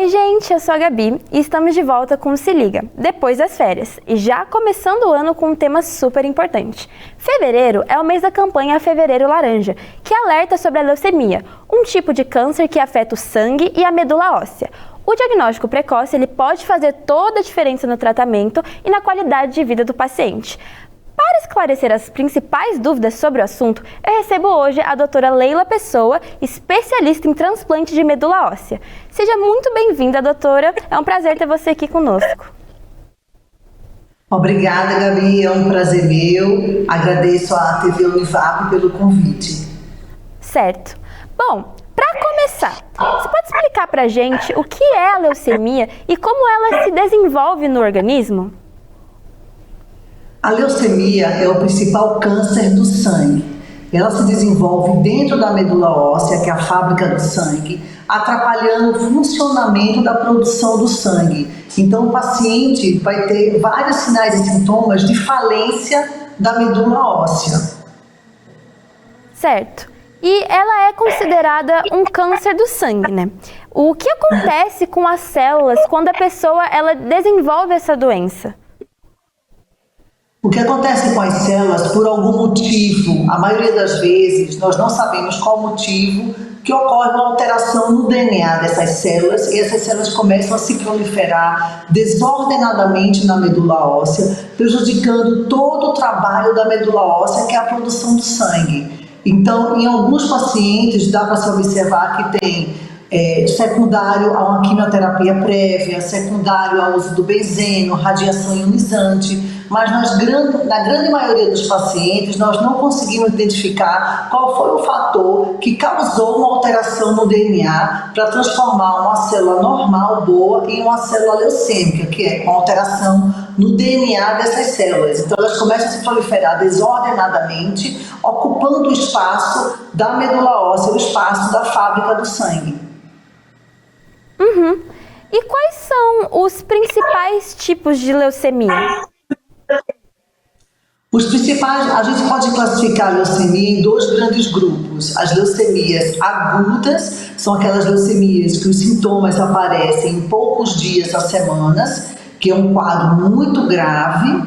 Oi gente, eu sou a Gabi e estamos de volta com o Se Liga, depois das férias, e já começando o ano com um tema super importante. Fevereiro é o mês da campanha Fevereiro Laranja, que alerta sobre a leucemia, um tipo de câncer que afeta o sangue e a medula óssea. O diagnóstico precoce ele pode fazer toda a diferença no tratamento e na qualidade de vida do paciente. Para esclarecer as principais dúvidas sobre o assunto, eu recebo hoje a doutora Leila Pessoa, especialista em transplante de medula óssea. Seja muito bem-vinda, doutora. É um prazer ter você aqui conosco. Obrigada, Gabi. É um prazer meu. Agradeço à TV Univap pelo convite. Certo. Bom, para começar, você pode explicar para a gente o que é a leucemia e como ela se desenvolve no organismo? A leucemia é o principal câncer do sangue. Ela se desenvolve dentro da medula óssea, que é a fábrica do sangue, atrapalhando o funcionamento da produção do sangue. Então, o paciente vai ter vários sinais e sintomas de falência da medula óssea. Certo. E ela é considerada um câncer do sangue, né? O que acontece com as células quando a pessoa ela desenvolve essa doença? O que acontece com as células, por algum motivo, a maioria das vezes, nós não sabemos qual motivo, que ocorre uma alteração no DNA dessas células e essas células começam a se proliferar desordenadamente na medula óssea, prejudicando todo o trabalho da medula óssea, que é a produção do sangue. Então, em alguns pacientes, dá para se observar que tem secundário a uma quimioterapia prévia, secundário ao uso do benzeno, radiação ionizante, mas na grande maioria dos pacientes nós não conseguimos identificar qual foi o fator que causou uma alteração no DNA para transformar uma célula normal, boa, em uma célula leucêmica, que é uma alteração no DNA dessas células. Então elas começam a se proliferar desordenadamente, ocupando o espaço da medula óssea, o espaço da fábrica do sangue. E quais são os principais tipos de leucemia? Os principais, a gente pode classificar a leucemia em dois grandes grupos. As leucemias agudas, são aquelas leucemias que os sintomas aparecem em poucos dias a semanas, que é um quadro muito grave,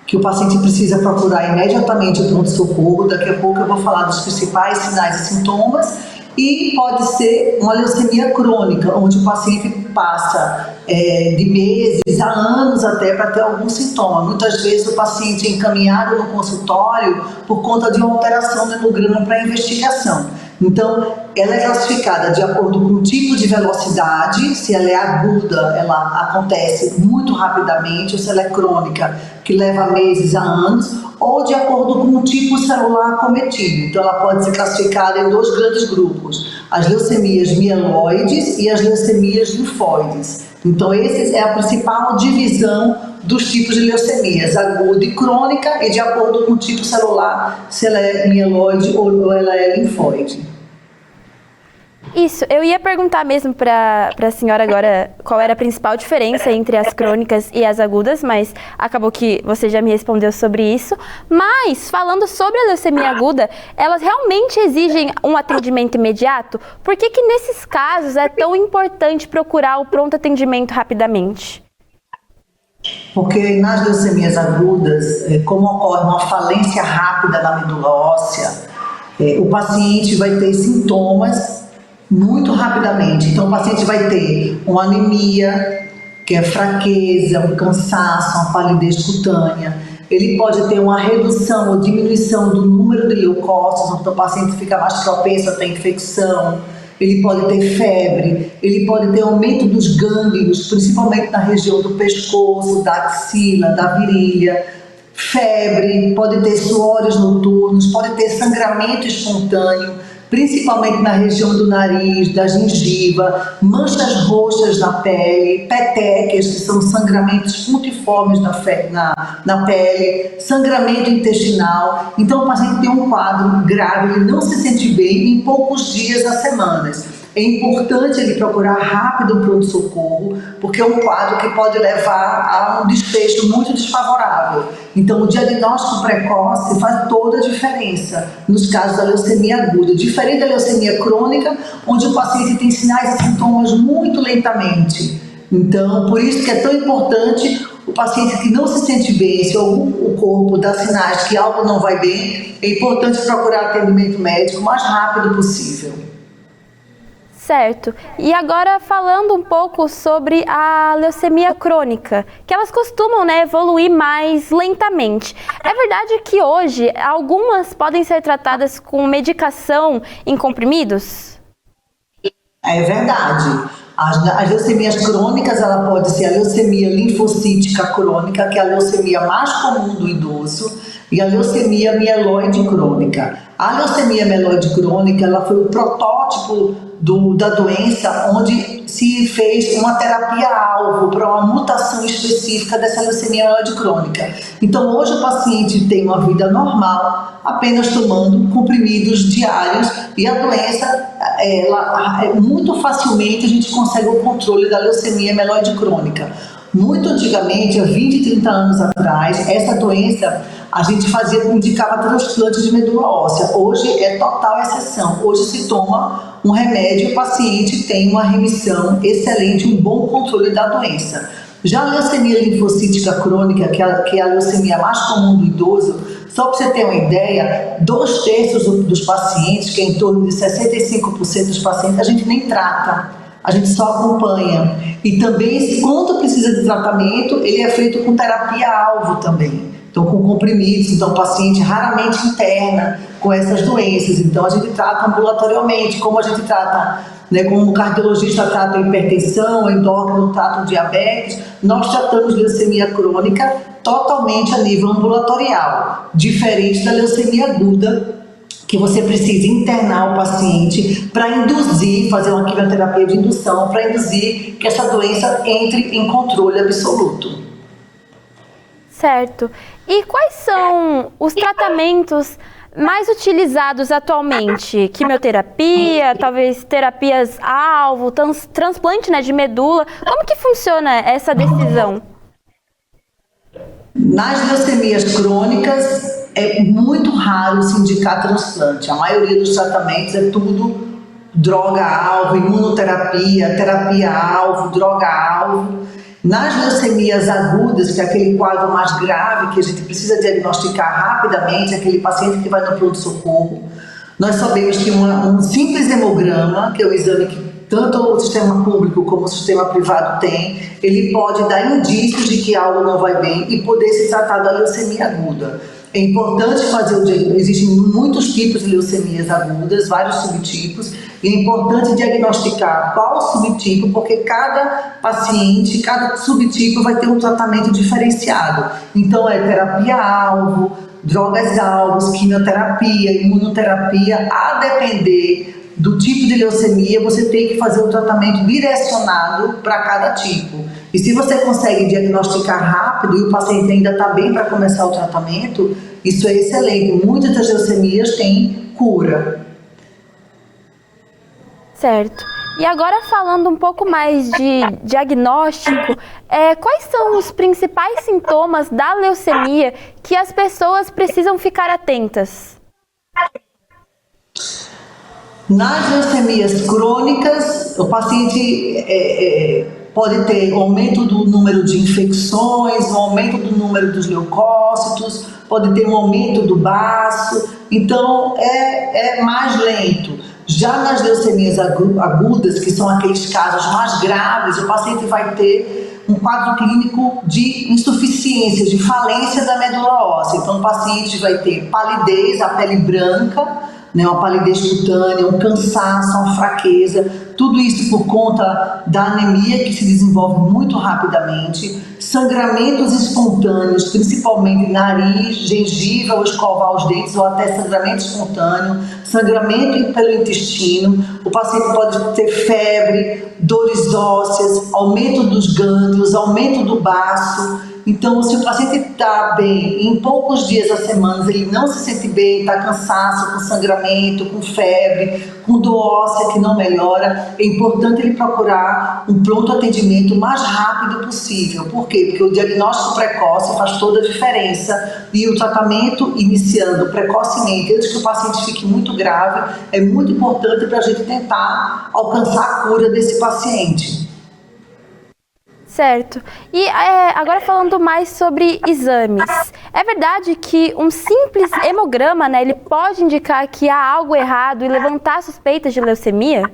que o paciente precisa procurar imediatamente o pronto-socorro. Daqui a pouco eu vou falar dos principais sinais e sintomas. E pode ser uma leucemia crônica, onde o paciente passa de meses a anos até para ter algum sintoma. Muitas vezes o paciente é encaminhado no consultório por conta de uma alteração no hemograma para investigação. Então, ela é classificada de acordo com o tipo de velocidade. Se ela é aguda, ela acontece muito rapidamente, ou se ela é crônica, que leva meses a anos, ou de acordo com o tipo celular acometido. Então, ela pode ser classificada em dois grandes grupos: as leucemias mieloides e as leucemias linfóides. Então, essa é a principal divisão dos tipos de leucemias, aguda e crônica, e de acordo com o tipo celular, se ela é mieloide ou ela é linfóide. Isso, eu ia perguntar mesmo para a senhora agora qual era a principal diferença entre as crônicas e as agudas, mas acabou que você já me respondeu sobre isso. Mas, falando sobre a leucemia aguda, elas realmente exigem um atendimento imediato? Por que nesses casos é tão importante procurar o pronto atendimento rapidamente? Porque nas leucemias agudas, como ocorre uma falência rápida da medula óssea, o paciente vai ter sintomas muito rapidamente. Então o paciente vai ter uma anemia, que é fraqueza, um cansaço, uma palidez cutânea. Ele pode ter uma redução ou diminuição do número de leucócitos, então o paciente fica mais propenso a ter infecção. Ele pode ter febre, ele pode ter aumento dos gânglios, principalmente na região do pescoço, da axila, da virilha. Febre, pode ter suores noturnos, pode ter sangramento espontâneo, principalmente na região do nariz, da gengiva, manchas roxas na pele, petequias, que são sangramentos puntiformes na pele, sangramento intestinal. Então o paciente tem um quadro grave, ele não se sente bem em poucos dias a semanas. é importante ele procurar rápido um pronto-socorro, porque é um quadro que pode levar a um desfecho muito desfavorável. Então, o diagnóstico precoce faz toda a diferença nos casos da leucemia aguda, diferente da leucemia crônica, onde o paciente tem sinais e sintomas muito lentamente. Então, por isso que é tão importante o paciente que não se sente bem, se o corpo dá sinais que algo não vai bem, é importante procurar atendimento médico o mais rápido possível. Certo. E agora falando um pouco sobre a leucemia crônica, que elas costumam, evoluir mais lentamente. É verdade que hoje algumas podem ser tratadas com medicação em comprimidos? É verdade. As leucemias crônicas, ela pode ser a leucemia linfocítica crônica, que é a leucemia mais comum do idoso, e a leucemia mieloide crônica. A leucemia mieloide crônica, ela foi o protótipo da doença onde se fez uma terapia-alvo para uma mutação específica dessa leucemia mieloide crônica. Então, hoje o paciente tem uma vida normal, apenas tomando comprimidos diários, e a doença, muito facilmente a gente consegue o controle da leucemia mieloide crônica. Muito antigamente, há 20, 30 anos atrás, essa doença a gente indicava transplante de medula óssea. Hoje é total exceção. Hoje se toma um remédio e o paciente tem uma remissão excelente, um bom controle da doença. Já a leucemia linfocítica crônica, que é a leucemia mais comum do idoso, só para você ter uma ideia, 2/3 dos pacientes, que é em torno de 65% dos pacientes, a gente nem trata. A gente só acompanha. E também, quando precisa de tratamento, ele é feito com terapia-alvo também. Então, com comprimidos. Então, o paciente raramente interna com essas doenças. Então, a gente trata ambulatorialmente, como a gente trata, como o cardiologista trata a hipertensão, o endócrino trata o diabetes, nós tratamos leucemia crônica totalmente a nível ambulatorial, diferente da leucemia aguda, que você precisa internar o paciente para induzir, fazer uma quimioterapia de indução, para induzir que essa doença entre em controle absoluto. Certo. E quais são os tratamentos mais utilizados atualmente? Quimioterapia, talvez terapias-alvo, transplante de medula. Como que funciona essa decisão? Nas leucemias crônicas, é muito raro se indicar transplante. A maioria dos tratamentos é tudo droga-alvo, imunoterapia, terapia-alvo, droga-alvo. Nas leucemias agudas, que é aquele quadro mais grave, que a gente precisa diagnosticar rapidamente, aquele paciente que vai no pronto-socorro, nós sabemos que um simples hemograma, que é o exame que tanto o sistema público como o sistema privado tem, ele pode dar indícios de que algo não vai bem e poder se tratar da leucemia aguda. É importante fazer o diagnóstico. Existem muitos tipos de leucemias agudas, vários subtipos, e é importante diagnosticar qual subtipo, porque cada paciente, cada subtipo vai ter um tratamento diferenciado. Então, é terapia-alvo, drogas-alvos, quimioterapia, imunoterapia, a depender do tipo de leucemia, você tem que fazer um tratamento direcionado para cada tipo. E se você consegue diagnosticar rápido e o paciente ainda está bem para começar o tratamento, isso é excelente. Muitas das leucemias têm cura. Certo. E agora falando um pouco mais de diagnóstico, quais são os principais sintomas da leucemia que as pessoas precisam ficar atentas? Nas leucemias crônicas, o paciente pode ter um aumento do número de infecções, um aumento do número dos leucócitos, pode ter um aumento do baço, então é mais lento. Já nas leucemias agudas, que são aqueles casos mais graves, o paciente vai ter um quadro clínico de insuficiência, de falência da medula óssea. Então o paciente vai ter palidez, a pele branca, uma palidez cutânea, um cansaço, uma fraqueza, tudo isso por conta da anemia que se desenvolve muito rapidamente, sangramentos espontâneos, principalmente nariz, gengiva ou escovar os dentes, ou até sangramento espontâneo, sangramento pelo intestino. O paciente pode ter febre, dores ósseas, aumento dos gânglios, aumento do baço. Então, se o paciente está bem, em poucos dias a semana, ele não se sente bem, está cansaço, com sangramento, com febre, com dor óssea que não melhora, é importante ele procurar um pronto atendimento o mais rápido possível. Por quê? Porque o diagnóstico precoce faz toda a diferença e o tratamento iniciando precocemente, antes que o paciente fique muito grave, é muito importante para a gente tentar alcançar a cura desse paciente. Certo. E agora falando mais sobre exames, é verdade que um simples hemograma, né, ele pode indicar que há algo errado e levantar suspeitas de leucemia?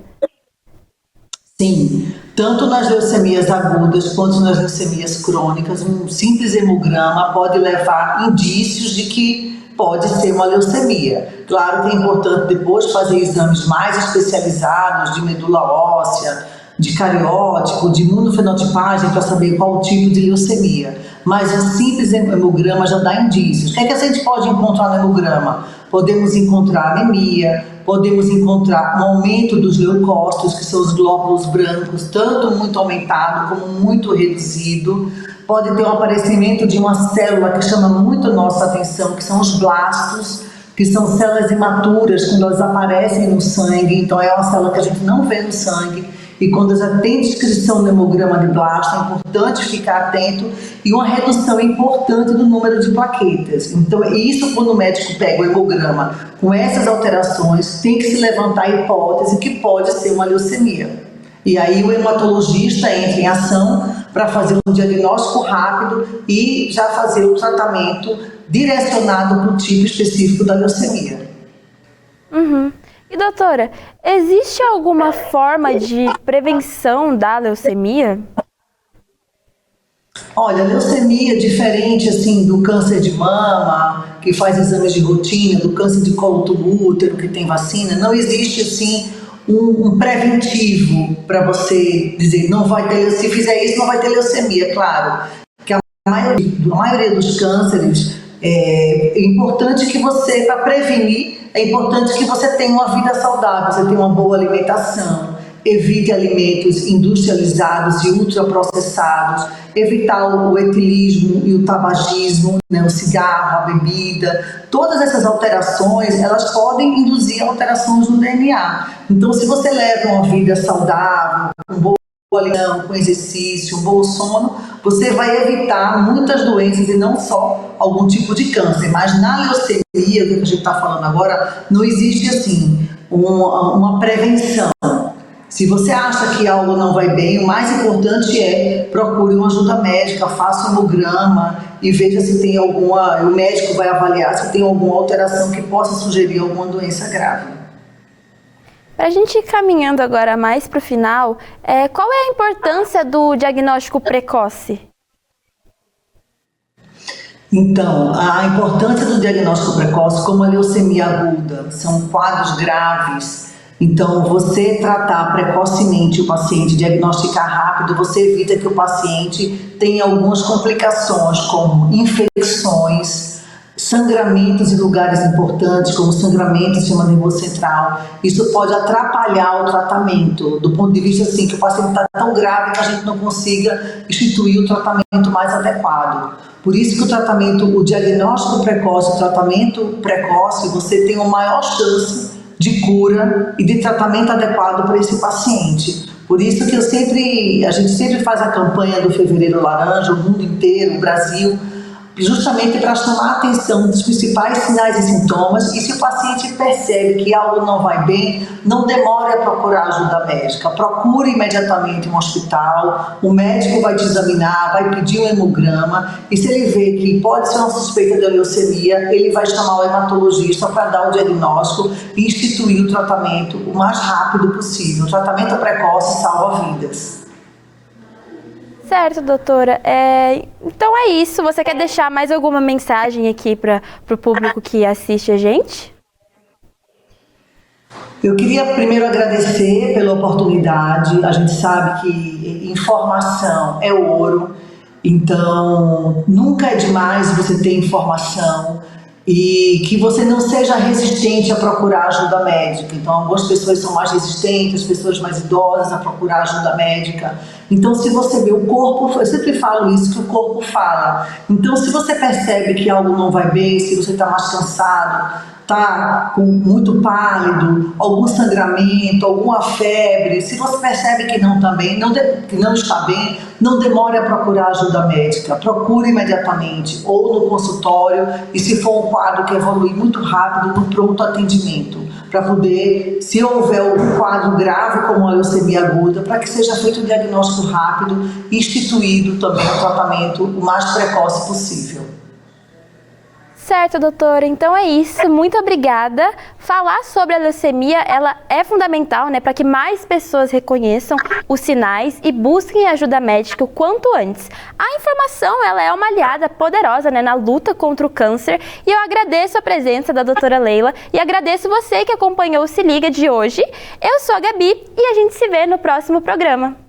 Sim, tanto nas leucemias agudas quanto nas leucemias crônicas, um simples hemograma pode levar indícios de que pode ser uma leucemia. Claro que é importante depois fazer exames mais especializados de medula óssea, de cariótipo, de imunofenotipagem para saber qual o tipo de leucemia. Mas um simples hemograma já dá indícios. O que é que a gente pode encontrar no hemograma? Podemos encontrar anemia, podemos encontrar um aumento dos leucócitos, que são os glóbulos brancos, tanto muito aumentado como muito reduzido. Pode ter um aparecimento de uma célula que chama muito a nossa atenção, que são os blastos, que são células imaturas, quando elas aparecem no sangue. Então é uma célula que a gente não vê no sangue. E quando já tem descrição no hemograma de blasto, é importante ficar atento, e uma redução importante do número de plaquetas. Então, isso quando o médico pega o hemograma com essas alterações, tem que se levantar a hipótese que pode ser uma leucemia. E aí o hematologista entra em ação para fazer um diagnóstico rápido e já fazer o tratamento direcionado para o tipo específico da leucemia. E doutora, existe alguma forma de prevenção da leucemia? Olha, a leucemia, diferente assim do câncer de mama, que faz exames de rotina, do câncer de colo do útero, que tem vacina, não existe assim um preventivo para você dizer, não vai ter, se fizer isso não vai ter leucemia. Claro que a maioria dos cânceres é importante que você, para prevenir, é importante que você tenha uma vida saudável, você tenha uma boa alimentação, evite alimentos industrializados e ultraprocessados, evitar o etilismo e o tabagismo, né, o cigarro, a bebida. Todas essas alterações, elas podem induzir alterações no DNA. Então, se você leva uma vida saudável, um bom alimentação, com exercício, um bom sono, você vai evitar muitas doenças e não só algum tipo de câncer. Mas na leucemia, que a gente está falando agora, não existe assim uma prevenção. Se você acha que algo não vai bem, o mais importante é procure uma ajuda médica, faça um hemograma e veja se tem alguma, o médico vai avaliar se tem alguma alteração que possa sugerir alguma doença grave. Para a gente ir caminhando agora mais para o final, qual é a importância do diagnóstico precoce? Então, a importância do diagnóstico precoce, como a leucemia aguda, são quadros graves. Então, você tratar precocemente o paciente, diagnosticar rápido, você evita que o paciente tenha algumas complicações, como infecções, sangramentos em lugares importantes, como sangramento do sistema nervoso central. Isso pode atrapalhar o tratamento, do ponto de vista assim, que o paciente está tão grave que a gente não consiga instituir o tratamento mais adequado. Por isso que o diagnóstico precoce, o tratamento precoce, você tem uma maior chance de cura e de tratamento adequado para esse paciente. Por isso que a gente sempre faz a campanha do Fevereiro Laranja, o mundo inteiro, o Brasil, justamente para chamar a atenção dos principais sinais e sintomas. E se o paciente percebe que algo não vai bem, não demore a procurar ajuda médica. Procure imediatamente um hospital, o médico vai te examinar, vai pedir um hemograma, e se ele vê que pode ser uma suspeita de leucemia, ele vai chamar o hematologista para dar o diagnóstico e instituir o tratamento o mais rápido possível. O tratamento precoce salva vidas. Certo, doutora. Então é isso. Você quer deixar mais alguma mensagem aqui para o público que assiste a gente? Eu queria primeiro agradecer pela oportunidade. A gente sabe que informação é ouro, então nunca é demais você ter informação e que você não seja resistente a procurar ajuda médica. Então, algumas pessoas são mais resistentes, pessoas mais idosas a procurar ajuda médica. Então, se você vê o corpo, eu sempre falo isso, que o corpo fala. Então, se você percebe que algo não vai bem, se você está mais cansado, está muito pálido, algum sangramento, alguma febre, se você percebe que não está bem, não demore a procurar ajuda médica, procure imediatamente ou no consultório e se for um quadro que evolui muito rápido, no pronto atendimento, para poder, se houver um quadro grave como a leucemia aguda, para que seja feito o diagnóstico rápido e instituído também o tratamento o mais precoce possível. Certo, doutora. Então é isso. Muito obrigada. Falar sobre a leucemia, ela é fundamental, né, para que mais pessoas reconheçam os sinais e busquem ajuda médica o quanto antes. A informação, ela é uma aliada poderosa, né, na luta contra o câncer. E eu agradeço a presença da doutora Leila e agradeço você que acompanhou o Se Liga de hoje. Eu sou a Gabi e a gente se vê no próximo programa.